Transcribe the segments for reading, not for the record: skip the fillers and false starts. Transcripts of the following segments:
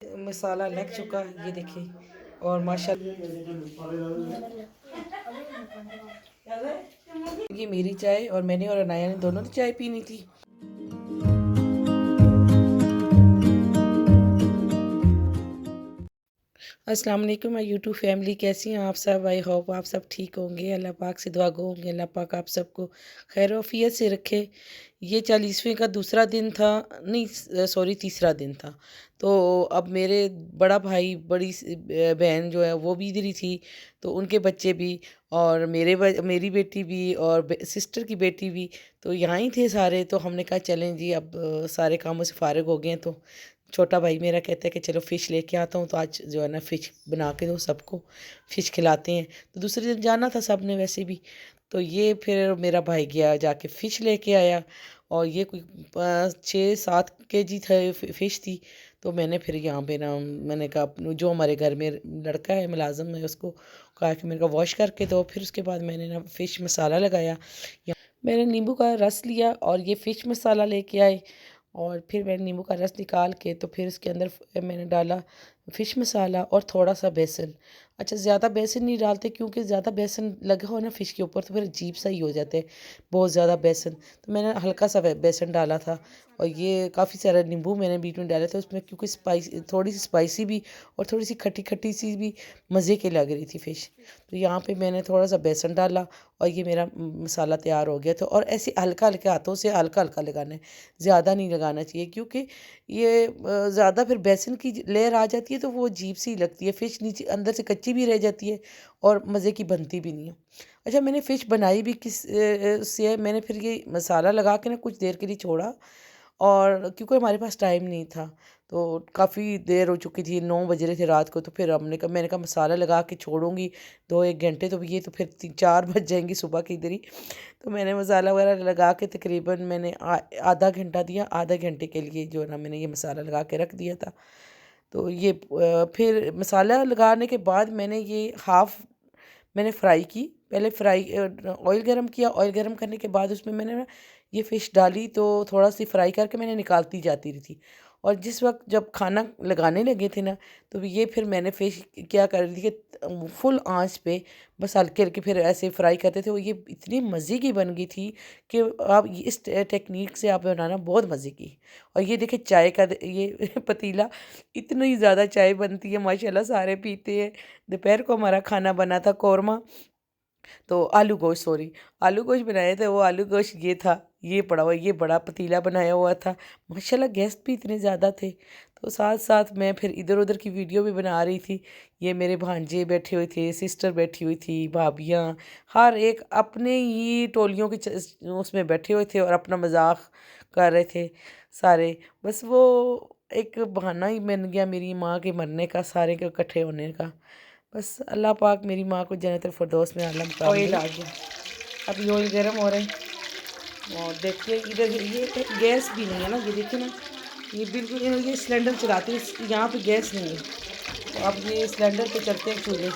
मसाला लग चुका है, ये देखिए। और माशाल्लाह ये मेरी चाय, और मैंने और अनाया ने दोनों ने चाय पीनी थी। अस्सलाम वालेकुम माय यूट्यूब फैमिली, कैसी हैं आप सब? आई होप आप सब ठीक होंगे। अल्लाह पाक से दुआ गो होंगे अल्लाह पाक आप सबको खैर वफ़ियत से रखे। ये 40वें का दूसरा दिन था, नहीं सॉरी तीसरा दिन था। तो अब मेरे बड़ा भाई बहन जो है वो भी इधर ही थी, तो उनके बच्चे भी, और मेरी बेटी भी, और सिस्टर की बेटी भी, तो यहाँ ही थे सारे। तो हमने कहा चलें जी, अब सारे कामों से फ़ारिग हो गए हैं, तो छोटा भाई मेरा कहता है कि चलो फ़िश लेके आता हूँ, तो आज जो है ना फ़िश बना के दो सबको, फ़िश खिलाते हैं। तो दूसरे दिन जाना था सब ने वैसे भी, तो ये फिर मेरा भाई गया जाके फ़िश लेके आया, और ये कोई 6-7 kg थे फ़िश थी। तो मैंने फिर यहाँ पे ना, मैंने कहा जो हमारे घर में लड़का है मुलाज़िम है, उसको कहा कि मैंने कहा वॉश करके दो। फिर उसके बाद मैंने ना फ़िश मसाला लगाया, मैंने नींबू का रस लिया और ये फ़िश मसाला लेके आए, और फिर मैंने नींबू का रस निकाल के तो फिर उसके अंदर मैंने डाला फ़िश मसाला और थोड़ा सा बेसन। अच्छा, ज़्यादा बेसन नहीं डालते, क्योंकि ज़्यादा बेसन लगा हो ना फ़िश के ऊपर तो फिर अजीब सा ही हो जाता है, बहुत ज़्यादा बेसन। तो मैंने हल्का सा बेसन डाला था, और ये काफ़ी सारा नींबू मैंने बीच में डाला था उसमें, क्योंकि थोड़ी सी स्पाइसी भी और थोड़ी सी खट्टी खट्टी सी भी मज़े की लग रही थी फ़िश। तो यहाँ पे मैंने थोड़ा सा बेसन डाला, और ये मेरा मसाला तैयार हो गया। तो और ऐसे हल्का हल्के हाथों से हल्का हल्का लगाना है, ज़्यादा नहीं लगाना चाहिए, क्योंकि ये ज़्यादा फिर बेसन की लेयर आ जाती है तो वो अजीब सी लगती है, फ़िश नीचे अंदर से कच्ची भी रह जाती है और मज़े की बनती भी नहीं है। अच्छा, मैंने फ़िश बनाई भी से मैंने फिर ये मसाला लगा के ना कुछ देर के लिए छोड़ा, और क्योंकि हमारे पास टाइम नहीं था, तो काफ़ी देर हो चुकी थी, 9 बज रहे थे रात को। तो फिर मैंने कहा मसाला लगा के छोड़ूंगी 2-1 घंटे, तो ये तो फिर 4 बज जाएंगी सुबह की इधर ही। तो मैंने मसाला वगैरह लगा के तकरीबन मैंने आधा घंटा दिया, आधे घंटे के लिए जो है ना मैंने ये मसाला लगा के रख दिया था। तो ये फिर मसाला लगाने के बाद मैंने ये मैंने फ्राई की। पहले ऑयल गरम किया, ऑयल गरम करने के बाद उसमें मैंने ना ये फ़िश डाली, तो थोड़ा सी फ्राई करके मैंने निकालती जाती रही थी। और जिस वक्त जब खाना लगाने लगे थे ना, तो ये फिर मैंने फ़िश क्या कर दी कि फुल आंच पे बस हल्के हल्के फिर ऐसे फ्राई करते थे, वो ये इतनी मज़े की बन गई थी कि आप इस टेक्निक से आप बनाना बहुत मज़े की। और ये देखिए चाय का ये पतीला, इतनी ज़्यादा चाय बनती है माशाल्लाह, सारे पीते हैं। दोपहर को हमारा खाना बना था कौरमा, तो आलू गोश्त, सॉरी, आलू गोश्त बनाए थे। वो आलू गोश्त ये था, ये पड़ा हुआ, ये बड़ा पतीला बनाया हुआ था। माशाल्लाह गेस्ट भी इतने ज़्यादा थे, तो साथ साथ मैं फिर इधर उधर की वीडियो भी बना रही थी। ये मेरे भांजे बैठे हुए थे, सिस्टर बैठी हुई थी, भाभियाँ, हर एक अपने ही टोलियों की उसमें बैठे हुए थे और अपना मजाक कर रहे थे सारे। बस वो एक बहाना ही बन गया मेरी माँ के मरने का, सारे के इकट्ठे होने का। बस अल्लाह पाक मेरी माँ को जन्नतुल फिरदौस में आला मुकाम दे। ऑयल आ गया, अब ये ऑयल गर्म हो रहा है, और देखिए इधर ये गैस भी नहीं है ना, ये देखिए ना, ये बिल्कुल ये सिलेंडर चलाते हैं, यहाँ पे गैस नहीं है, तो अब ये सिलेंडर पे चलते हैं चूल्हे।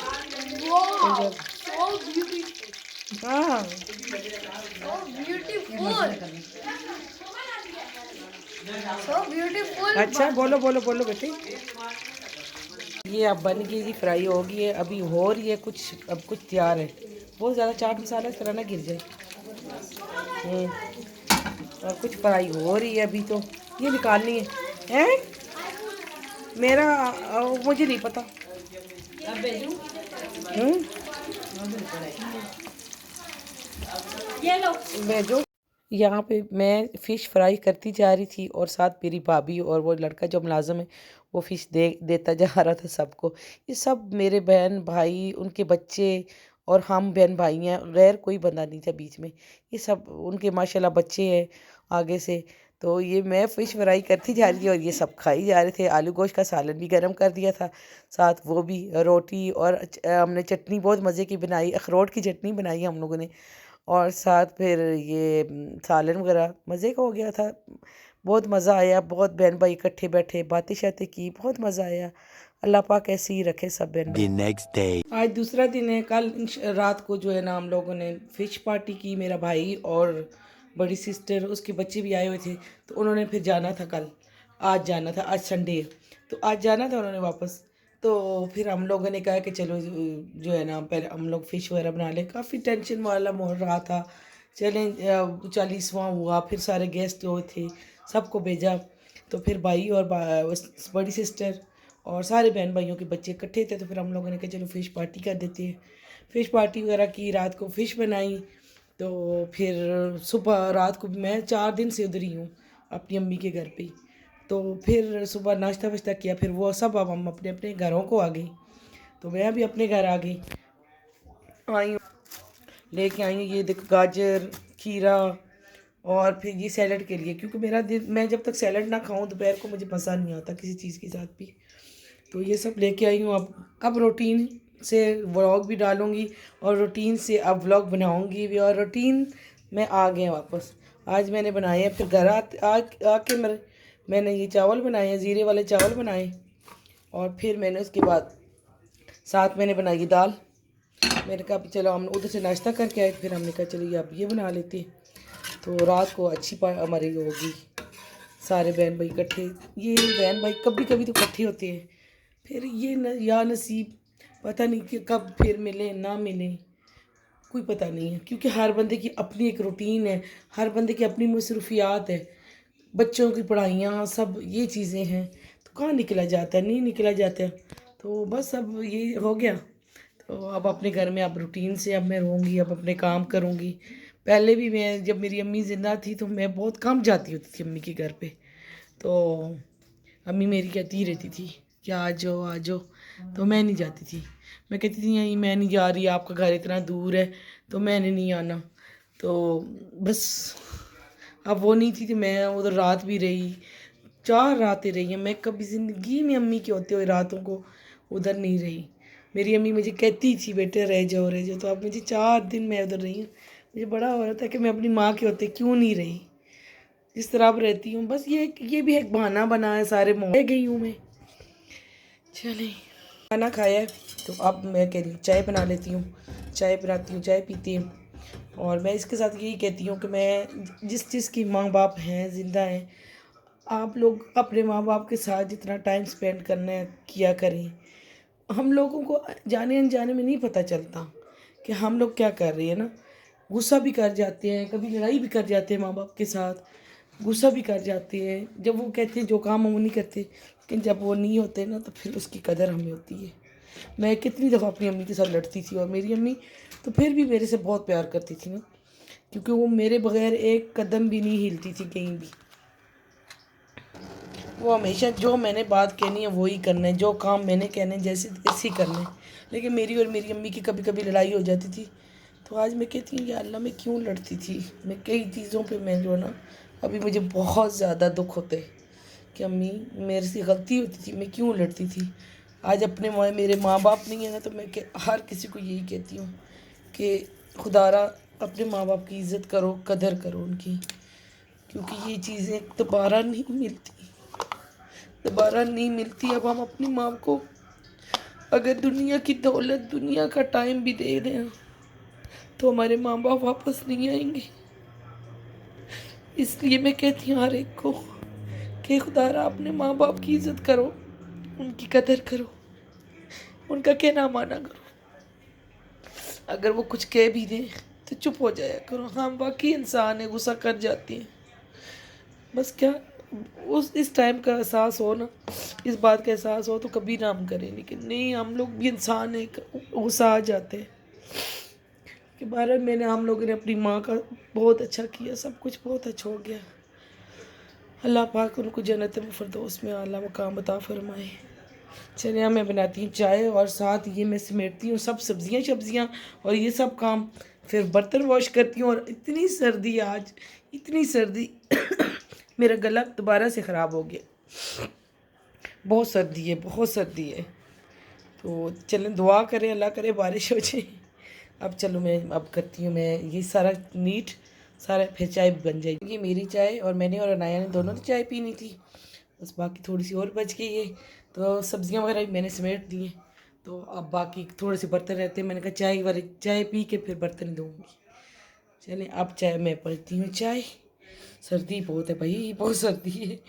हाँ, अच्छा, बोलो बोलो बोलो बेटे। ये अब बन गई जी, फ्राई हो गई है, अभी हो रही है कुछ, अब कुछ तैयार है। बहुत ज़्यादा चाट मसाला इस तरह ना गिर जाए। और कुछ फ्राई हो रही है अभी, तो ये निकालनी है। हैं मेरा मुझे नहीं पता। हम्म, ये लो भेजो। यहाँ पे मैं फ़िश फ्राई करती जा रही थी, और साथ मेरी भाभी और वो लड़का जो मुलाजिम है, वो फ़िश देता जा रहा था सबको। ये सब मेरे बहन भाई, उनके बच्चे, और हम बहन भाई हैं, गैर कोई बंदा नहीं था बीच में। ये सब उनके माशाल्लाह बच्चे हैं आगे से। तो ये मैं फ़िश फ्राई करती जा रही थी और ये सब खाई जा रहे थे। आलू गोश्त का सालन भी गर्म कर दिया था, साथ वो भी रोटी, और हमने चटनी बहुत मज़े की बनाई, अखरोट की चटनी बनाई हम लोगों ने, और साथ फिर ये सालन वगैरह मज़े का हो गया था। बहुत मज़ा आया, बहुत बहन भाई इकट्ठे बैठे, बातें शातें की, बहुत मज़ा आया। अल्लाह पाक ऐसे ही रखे सब बहन भाई। नेक्स्ट डे, आज दूसरा दिन है। कल रात को जो है ना हम लोगों ने फ़िश पार्टी की, मेरा भाई और बड़ी सिस्टर, उसके बच्चे भी आए हुए थे, तो उन्होंने फिर जाना था कल, आज जाना था, आज संडे है। तो आज जाना था उन्होंने वापस। तो फिर हम लोगों ने कहा कि चलो जो है ना पहले हम लोग फ़िश वगैरह बना लें। काफ़ी टेंशन वाला माहौल रहा था। चलें 40वां हुआ, फिर सारे गेस्ट जो थे सबको भेजा। तो फिर भाई और बड़ी सिस्टर और सारे बहन भाइयों के बच्चे इकट्ठे थे, तो फिर हम लोगों ने कहा चलो फ़िश पार्टी कर देते हैं। फ़िश पार्टी वगैरह की, रात को फ़िश बनाई। तो फिर सुबह रात को मैं 4 दिन से उधर ही हूँ अपनी अम्मी के घर पे ही। तो फिर सुबह नाश्ता वाश्ता किया, फिर वो सब अब हम अपने अपने घरों को आ गई। तो मैं भी अपने घर आ गई, आई हूँ लेके आई हूँ ये देखो गाजर, खीरा और फिर ये सैलड के लिए, क्योंकि मेरा दिन मैं जब तक सैलड ना खाऊं दोपहर को मुझे मज़ा नहीं आता किसी चीज़ के साथ भी। तो ये सब लेके आई हूँ। अब रूटीन से व्लॉग भी डालूँगी और रूटीन से अब व्लॉग बनाऊँगी भी, और रूटीन में आ गए वापस। आज मैंने बनाए हैं, फिर घर आके मैंने ये चावल बनाए हैं, ज़ीरे वाले चावल बनाए। और फिर मैंने उसके बाद साथ मैंने बनाई दाल। मैंने कहा चलो हम उधर से नाश्ता करके आए, फिर हमने कहा चलो ये अब ये बना लेते हैं। तो रात को अच्छी हमारी होगी, सारे बहन भाई इकट्ठे। ये बहन भाई कभी कभी तो इकट्ठे होते हैं, फिर ये या नसीब पता नहीं कि कब फिर मिले ना मिले, कोई पता नहीं है। क्योंकि हर बंदे की अपनी एक रूटीन है, हर बंदे की अपनी मसरूफियात है, बच्चों की पढ़ाइयाँ सब ये चीज़ें हैं। तो कहाँ निकला जाता है, नहीं निकला जाता। तो बस अब ये हो गया। तो अब अपने घर में अब रूटीन से अब मैं रहूँगी, अब अपने काम करूँगी। पहले भी मैं जब मेरी अम्मी ज़िंदा थी तो मैं बहुत कम जाती होती थी अम्मी के घर पे। तो अम्मी मेरी कहती रहती थी कि आ जाओ आ जाओ, तो मैं नहीं जाती थी। मैं कहती थी नहीं मैं नहीं जा रही, आपका घर इतना दूर है तो मैंने नहीं आना। तो बस अब वो नहीं थी, तो मैं उधर रात भी रही, 4 रातें रही हैं। मैं कभी ज़िंदगी में अम्मी के होते हुए रातों को उधर नहीं रही। मेरी अम्मी मुझे कहती थी बेटे रह जाओ रह जाओ, तो अब मुझे 4 दिन मैं उधर रही हूँ। मुझे बड़ा हो रहा था कि मैं अपनी माँ के होते क्यों नहीं रही, जिस तरह अब रहती हूँ। बस ये भी एक बहाना बना है, सारे मोह गई हूँ मैं। चले खाना खाया है, तो अब मैं कह रही हूँ चाय बना लेती हूँ। चाय बनाती हूँ, चाय पीती हूँ। और मैं इसके साथ यही कहती हूँ कि मैं जिस चीज़ की माँ बाप हैं ज़िंदा हैं, आप लोग अपने माँ बाप के साथ जितना टाइम स्पेंड करना है किया करें। हम लोगों को जाने अनजाने में नहीं पता चलता कि हम लोग क्या कर रहे हैं ना। गुस्सा भी कर जाते हैं, कभी लड़ाई भी कर जाते हैं माँ बाप के साथ, गुस्सा भी कर जाते हैं जब वो कहते हैं जो काम हम वो नहीं करते, लेकिन जब वो नहीं होते ना तो फिर उसकी कदर हमें होती है। मैं कितनी दफ़ा अपनी अम्मी के साथ लड़ती थी, और मेरी अम्मी तो फिर भी मेरे से बहुत प्यार करती थी ना, क्योंकि वो मेरे बगैर एक कदम भी नहीं हिलती थी कहीं भी। वो हमेशा जो मैंने बात कहनी है वही करना है, जो काम मैंने कहने जैसे तैसे ही करना है। लेकिन मेरी और मेरी अम्मी की कभी कभी लड़ाई हो जाती थी। तो आज मैं कहती हूँ या अल्लाह मैं क्यों लड़ती थी। मैं कई चीज़ों पे मैं जो ना अभी मुझे बहुत ज़्यादा दुख होते है कि अम्मी मेरे से गलती होती थी, मैं क्यों लड़ती थी। आज अपने मेरे माँ बाप नहीं है ना, तो मैं हर किसी को यही कहती हूँ कि खुदारा अपने माँ बाप की इज़्ज़त करो, कदर करो उनकी, क्योंकि ये चीज़ें दोबारा नहीं मिलती, दोबारा नहीं मिलती। अब हम अपनी माँ को अगर दुनिया की दौलत, दुनिया का टाइम भी दे दें तो हमारे माँ बाप वापस नहीं आएंगे। इसलिए मैं कहती हूँ हर एक को कि खुदारा अपने माँ बाप की इज़्ज़त करो, उनकी कदर करो, उनका कहना माना करो। अगर वो कुछ कह भी दें तो चुप हो जाया करो। हम बाकी इंसान है, गुस्सा कर जाती हैं। बस क्या उस इस टाइम का एहसास हो ना, इस बात का एहसास हो तो कभी ना हम करें, लेकिन नहीं हम लोग भी इंसान है, गुस्सा आ जाते हैं। कि भारत मैंने हम लोगों ने अपनी माँ का बहुत अच्छा किया, सब कुछ बहुत अच्छा हो गया। अल्लाह पाक उनको जन्नत में फ़िरदौस में आला मकाम अता फरमाए। चलिए मैं बनाती हूँ चाय, और साथ ये मैं समेटती हूँ सब सब्जियाँ सब्जियाँ और ये सब काम, फिर बर्तन वॉश करती हूँ। और इतनी सर्दी आज, इतनी सर्दी मेरा गला दोबारा से ख़राब हो गया। बहुत सर्दी है, बहुत सर्दी है। तो चलें दुआ करें, अल्लाह करे बारिश हो जाए। अब चलो मैं अब करती हूँ मैं ये सारा नीट सारा, फिर चाय बन जाएगी। ये मेरी चाय, और मैंने और अनाया ने दोनों ने चाय पीनी थी, बस बाकी थोड़ी सी और बच गई है। तो सब्जियां वगैरह भी मैंने समेट दी हैं। तो अब बाकी थोड़े से बर्तन रहते हैं, मैंने कहा चाय वाली चाय पी के फिर बर्तन धोऊंगी। चलें अब चाय मैं पीती हूँ चाय। सर्दी बहुत है भाई, बहुत सर्दी है।